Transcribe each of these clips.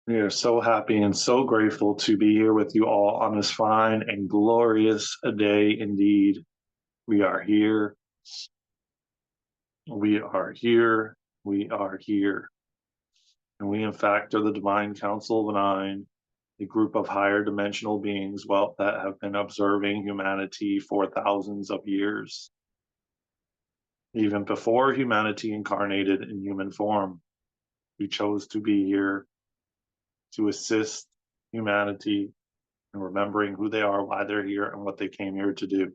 We are so happy and so grateful to be here with you all on this fine and glorious day indeed. We are here. We are here. We are here. And we, in fact, are the Divine Council of the Nine, a group of higher dimensional beings, that have been observing humanity for thousands of years. Even before humanity incarnated in human form, we chose to be here to assist humanity in remembering who they are, why they're here, and what they came here to do.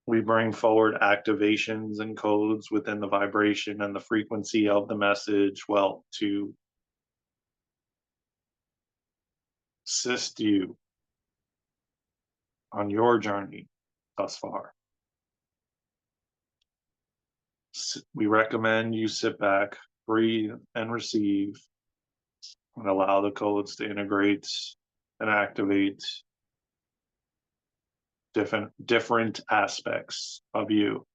We bring forward activations and codes within the vibration and the frequency of the message, to assist you on your journey thus far. We recommend you sit back, breathe, and receive, and allow the codes to integrate and activate different aspects of you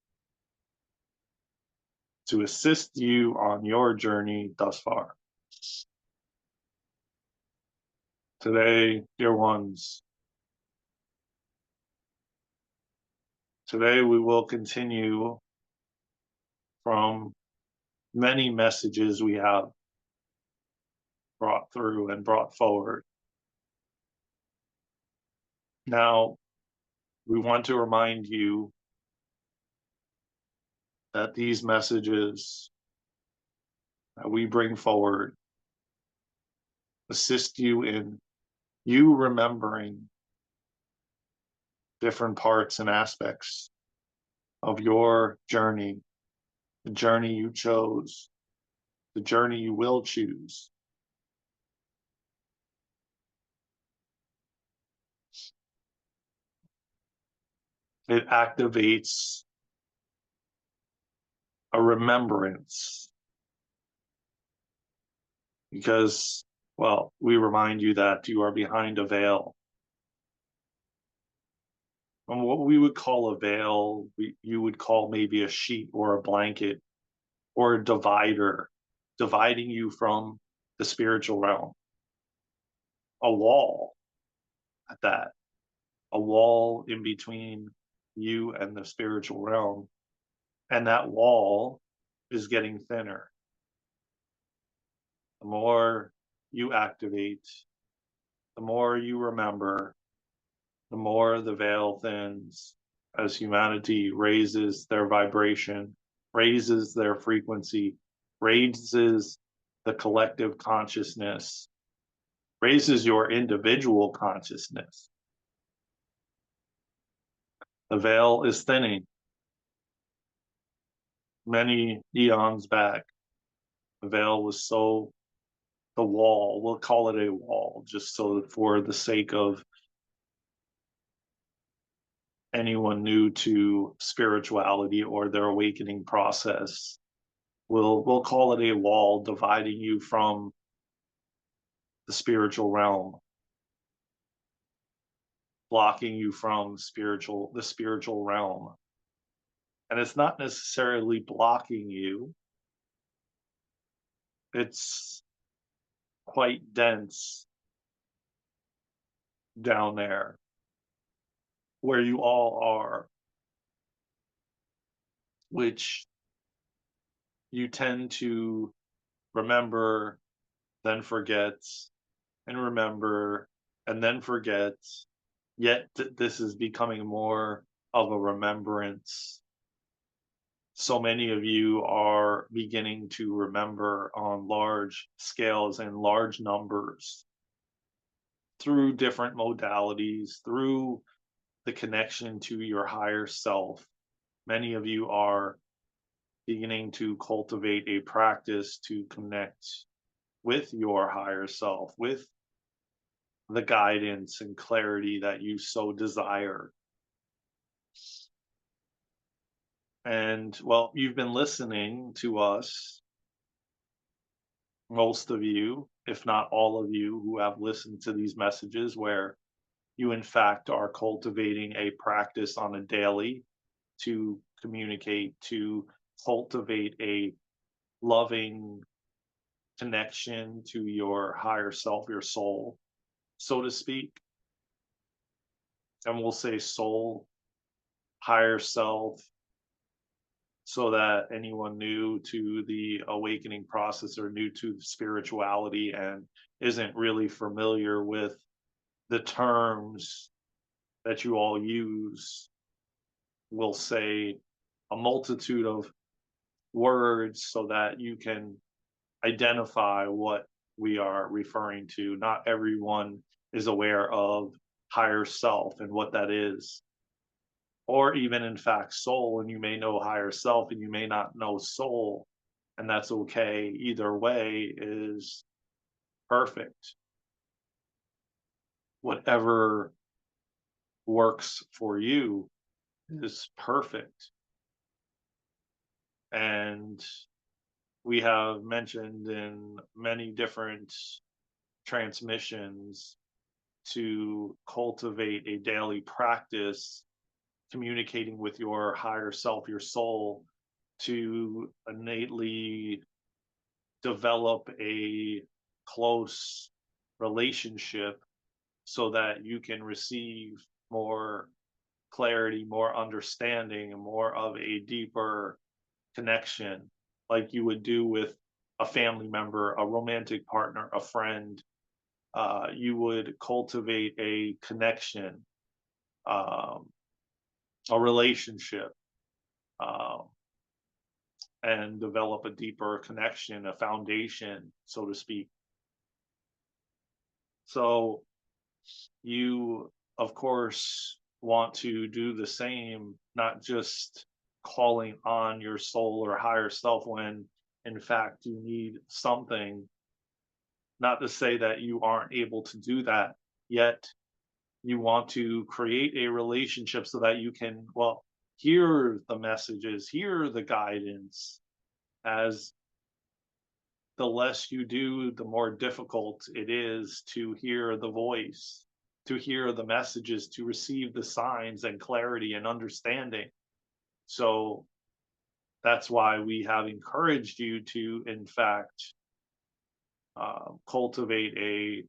to assist you on your journey thus far. Today, dear ones, today we will continue from many messages we have brought through and brought forward. Now, we want to remind you that these messages that we bring forward assist you in you remembering different parts and aspects of your journey, the journey you chose, the journey you will choose. It activates a remembrance because, we remind you that you are behind a veil. And what we would call a veil, you would call maybe a sheet or a blanket or a divider, dividing you from the spiritual realm. A wall at that, a wall in between you and the spiritual realm. And that wall is getting thinner. The more you activate, the more you remember, the more the veil thins as humanity raises their vibration, raises their frequency, raises the collective consciousness, raises your individual consciousness. The veil is thinning. Many eons back, the veil was the wall, we'll call it a wall, just so for the sake of anyone new to spirituality or their awakening process, we'll call it a wall dividing you from the spiritual realm, blocking you from the spiritual realm. And it's not necessarily blocking you, it's quite dense down there where you all are, which you tend to remember, then forget, and remember, and then forget. Yet this is becoming more of a remembrance. So many of you are beginning to remember on large scales and large numbers through different modalities, through the connection to your higher self. Many of you are beginning to cultivate a practice to connect with your higher self, with the guidance and clarity that you so desire. And you've been listening to us, most of you, if not all of you who have listened to these messages, where you in fact are cultivating a practice on a daily to communicate, to cultivate a loving connection to your higher self, your soul, so to speak. And we'll say soul, higher self, so that anyone new to the awakening process or new to spirituality and isn't really familiar with the terms that you all use will say a multitude of words so that you can identify what we are referring to. Not everyone is aware of higher self and what that is, or even in fact soul, and you may know higher self and you may not know soul, and that's okay. Either way is perfect. Whatever works for you is perfect. And we have mentioned in many different transmissions to cultivate a daily practice communicating with your higher self, your soul, to innately develop a close relationship so that you can receive more clarity, more understanding, and more of a deeper connection, like you would do with a family member, a romantic partner, a friend. You would cultivate a connection, um, a relationship, um, and develop a deeper connection, a foundation, so to speak. So you, of course, want to do the same, not just calling on your soul or higher self when in fact you need something. Not to say that you aren't able to do that, yet you want to create a relationship so that you can, well, hear the messages, hear the guidance, as the less you do, the more difficult it is to hear the voice, to hear the messages, to receive the signs and clarity and understanding. So that's why we have encouraged you to, in fact, cultivate a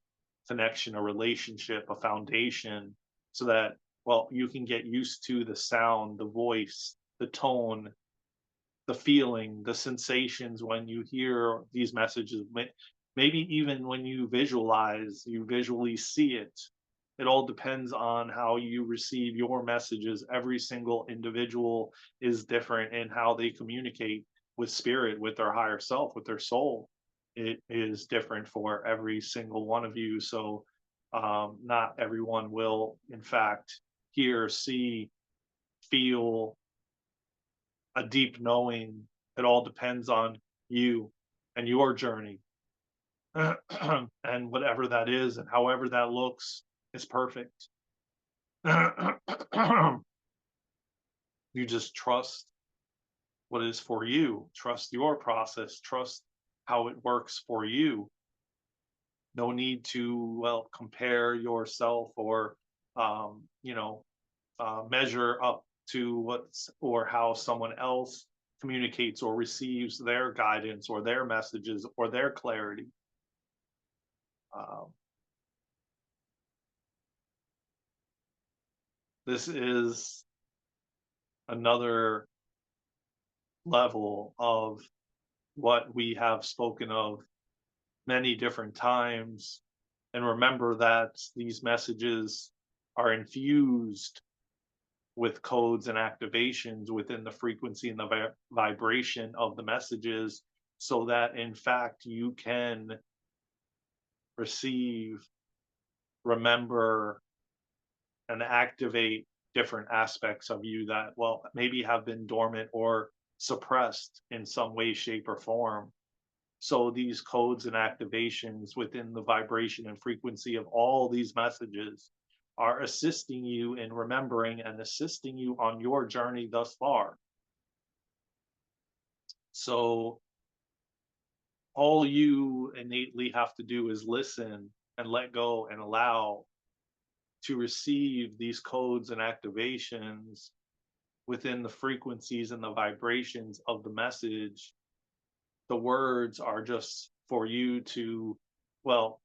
connection, a relationship, a foundation, so that, well, you can get used to the sound, the voice, the tone, the feeling, the sensations when you hear these messages. Maybe even when you visualize, you visually see it. It all depends on how you receive your messages. Every single individual is different in how they communicate with spirit, with their higher self, with their soul. It is different for every single one of you. So not everyone will, in fact, hear, see, feel a deep knowing. It all depends on you and your journey. And whatever that is and however that looks is perfect. You just trust what is for you, trust your process, trust how it works for you. No need to, well, compare yourself or, you know, measure up to what's or how someone else communicates or receives their guidance or their messages or their clarity. Um, this is another level of what we have spoken of many different times. And remember that these messages are infused with codes and activations within the frequency and the vibration of the messages, so that in fact you can receive, remember, and activate different aspects of you that, well, maybe have been dormant or suppressed in some way, shape, or form. So these codes and activations within the vibration and frequency of all these messages are assisting you in remembering and assisting you on your journey thus far. So all you innately have to do is listen and let go and allow to receive these codes and activations within the frequencies and the vibrations of the message. The words are just for you to, well,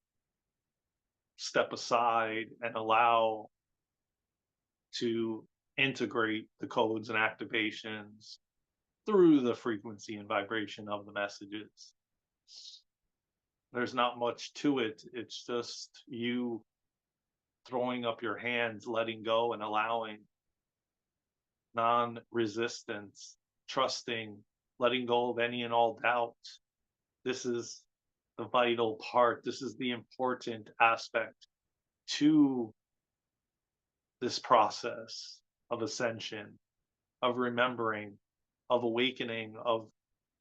step aside and allow to integrate the codes and activations through the frequency and vibration of the messages. There's not much to it. It's just you throwing up your hands, letting go, and allowing non resistance, trusting, letting go of any and all doubt. This is the vital part. This is the important aspect to this process of ascension, of remembering, of awakening, of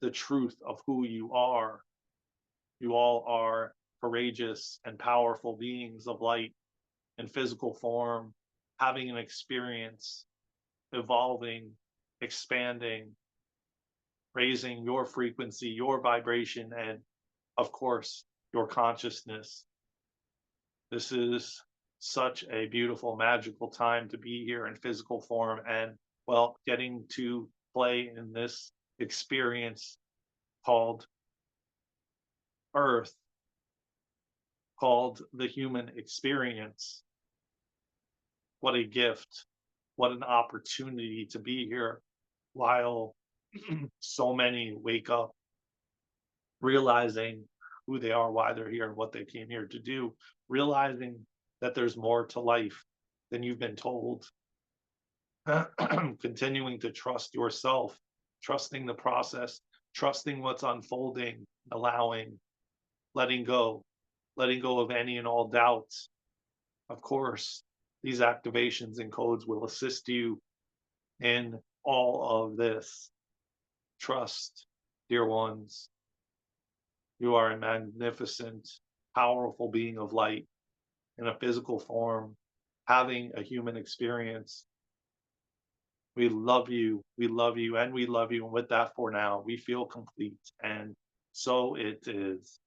the truth of who you are. You all are courageous and powerful beings of light in physical form, having an experience, evolving, expanding, raising your frequency, your vibration, and of course, your consciousness. This is such a beautiful, magical time to be here in physical form and, well, getting to play in this experience called Earth, called the human experience. What a gift. What an opportunity to be here while so many wake up realizing who they are, why they're here, and what they came here to do, realizing that there's more to life than you've been told, continuing to trust yourself, trusting the process, trusting what's unfolding, allowing, letting go of any and all doubts. Of course, these activations and codes will assist you in all of this. Trust, dear ones. You are a magnificent, powerful being of light in a physical form, having a human experience. We love you, we love you, and we love you. And with that, for now, we feel complete. And so it is.